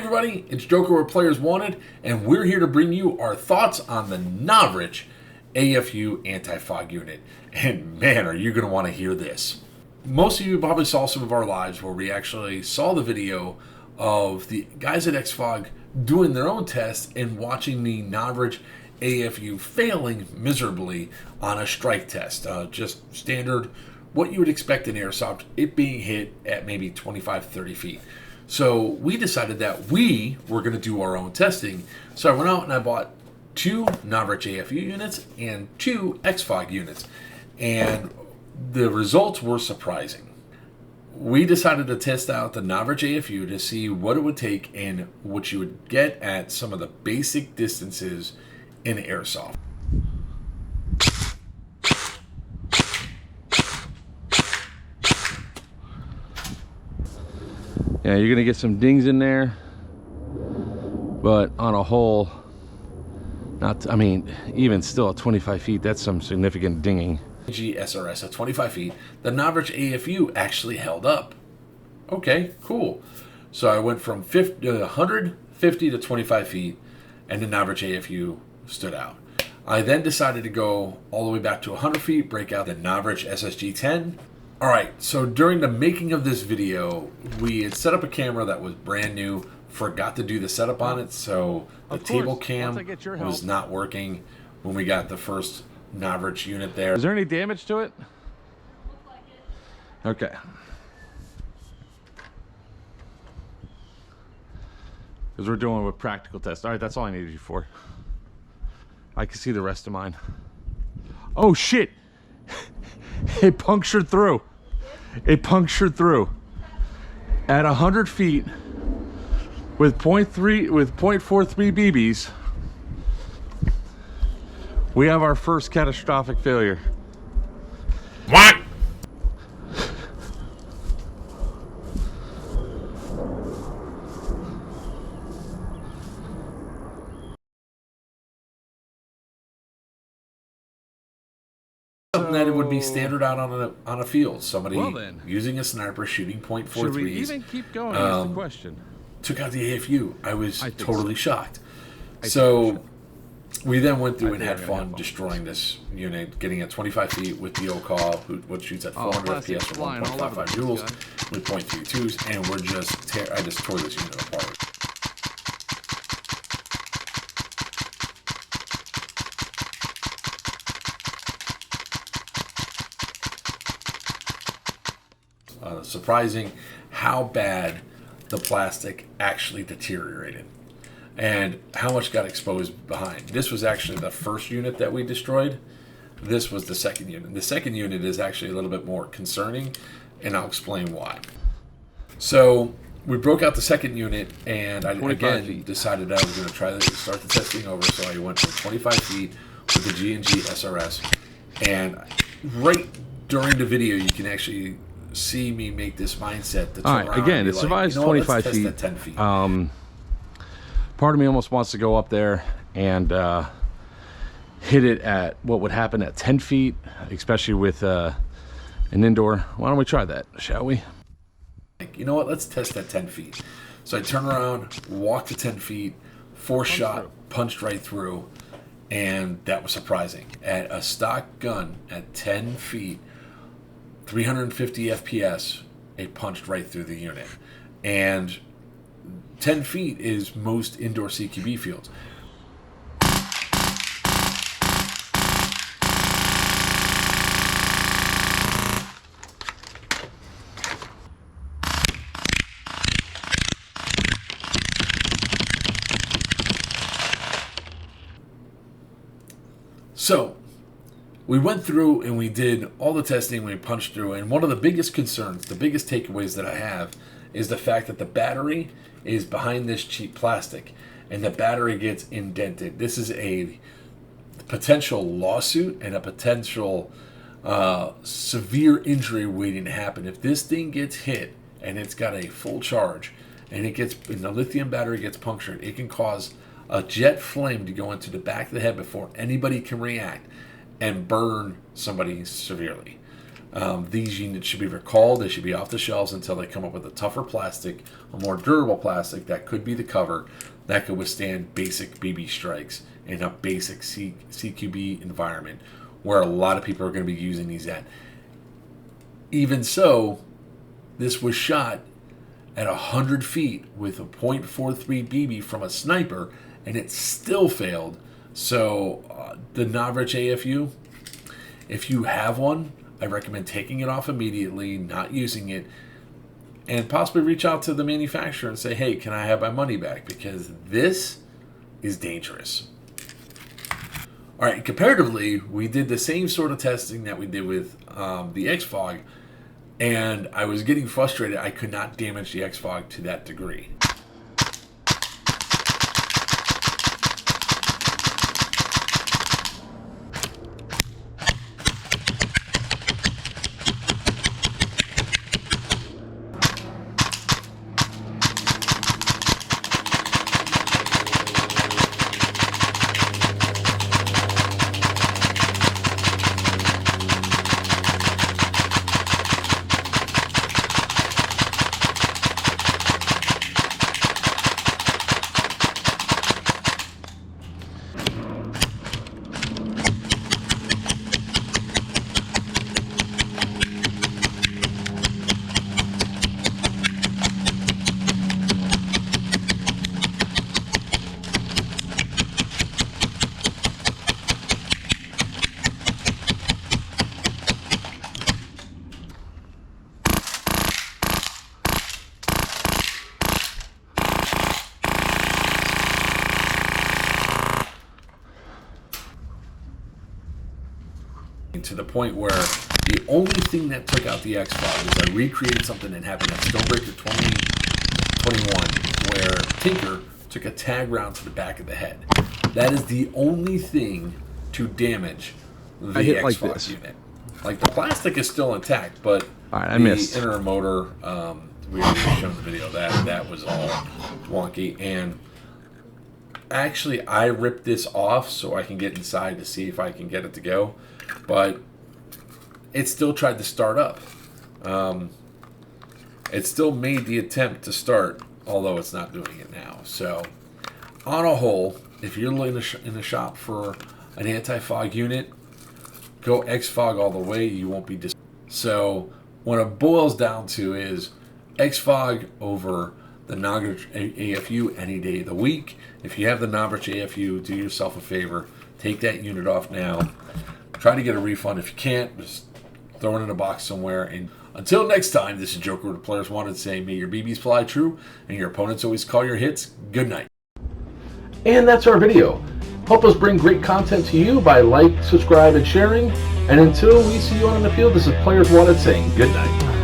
everybody, it's Joker where players wanted, and we're here to bring you our thoughts on the Novritsch AFU Anti Fog Unit. And man, are you going to want to hear this. Most of you probably saw some of our lives where we actually saw the video of the guys at Exfog doing their own tests and watching the Novritsch AFU failing miserably on a strike test. Just standard, what you would expect in airsoft, it being hit at maybe 25, 30 feet. So we decided that we were going to do our own testing. So I went out and I bought 2 Novritsch AFU units and 2 Exfog units. And the results were surprising. We decided to test out the Novritsch AFU to see what it would take and what you would get at some of the basic distances in airsoft. Yeah, you're gonna get some dings in there, but on a whole, not. I mean, even still at 25 feet, that's some significant dinging. SRS at 25 feet, the Novritsch AFU actually held up. Okay, cool. So I went from 150 to 25 feet, and the Novritsch AFU stood out. I then decided to go all the way back to 100 feet, break out the Novritsch SSG-10. All right, so during the making of this video, we had set up a camera that was brand new, forgot to do the setup on it, so the table cam was not working when we got the first Novritsch unit there. Is there any damage to it? Okay. Because we're doing a practical test. All right, that's all I needed you for. I can see the rest of mine. Oh shit! It punctured through. It punctured through. At 100 feet with 0.43 BBs, we have our first catastrophic failure. What? Something that it would be standard out on a field. Somebody using a sniper shooting .43s. Should we even keep going? Is the question. Took out the AFU. I was totally shocked. So we then went through and had fun destroying this unit, getting at 25 feet with the OCAW, which shoots at 400 FPS for 1.55 joules with .32s, and we're I just tore this unit apart. Surprising how bad the plastic actually deteriorated and how much got exposed behind. This was actually the first unit that we destroyed. This was the second unit. The second unit is actually a little bit more concerning, and I'll explain why. So we broke out the second unit, and I again decided I was going to try to start the testing over. So I went from 25 feet with the G&G SRS, and right during the video you can actually see me make this mindset to turn around. Again, it survives 25 feet. At 10 feet. Part of me almost wants to go up there and hit it at what would happen at 10 feet, especially with an indoor. Why don't we try that, shall we? You know what? Let's test at 10 feet. So I turn around, walk to 10 feet, force shot, punched right through, and that was surprising. At a stock gun at 10 feet, 350 FPS, it punched right through the unit. And 10 feet is most indoor CQB fields. So we went through and we did all the testing, we punched through, and one of the biggest concerns, the biggest takeaways that I have is the fact that the battery is behind this cheap plastic and the battery gets indented. This is a potential lawsuit and a potential severe injury waiting to happen. If this thing gets hit and it's got a full charge and the lithium battery gets punctured, it can cause a jet flame to go into the back of the head before anybody can react and burn somebody severely. These units should be recalled. They should be off the shelves until they come up with a tougher plastic, a more durable plastic that could be the cover that could withstand basic BB strikes in a basic CQB environment where a lot of people are going to be using these at. Even so, this was shot at 100 feet with a .43 BB from a sniper, and it still failed. So the Novritsch AFU, if you have one, I recommend taking it off immediately, not using it, and possibly reach out to the manufacturer and say, hey, can I have my money back? Because this is dangerous. All right, comparatively, we did the same sort of testing that we did with the Exfog, and I was getting frustrated. I could not damage the Exfog to that degree. To the point where the only thing that took out the Exfog is I recreated something that happened at Stonebreaker 2021 where Tinker took a tag round to the back of the head. That is the only thing to damage the Exfog unit. Like the plastic is still intact, but the inner motor, we already shown the video that was all wonky. And actually, I ripped this off so I can get inside to see if I can get it to go. But it still tried to start up. It still made the attempt to start, although it's not doing it now. So, on a whole, if you're in the shop for an anti-fog unit, go Exfog all the way. You won't be So, what it boils down to is Exfog over the Novritsch AFU any day of the week. If you have the Novritsch AFU, do yourself a favor. Take that unit off now. Try to get a refund. If you can't, just throw it in a box somewhere. And until next time, this is Joker with Players Wanted saying, may your BBs fly true and your opponents always call your hits. Good night. And that's our video. Help us bring great content to you by like, subscribe, and sharing. And until we see you on the field, this is Players Wanted saying good night.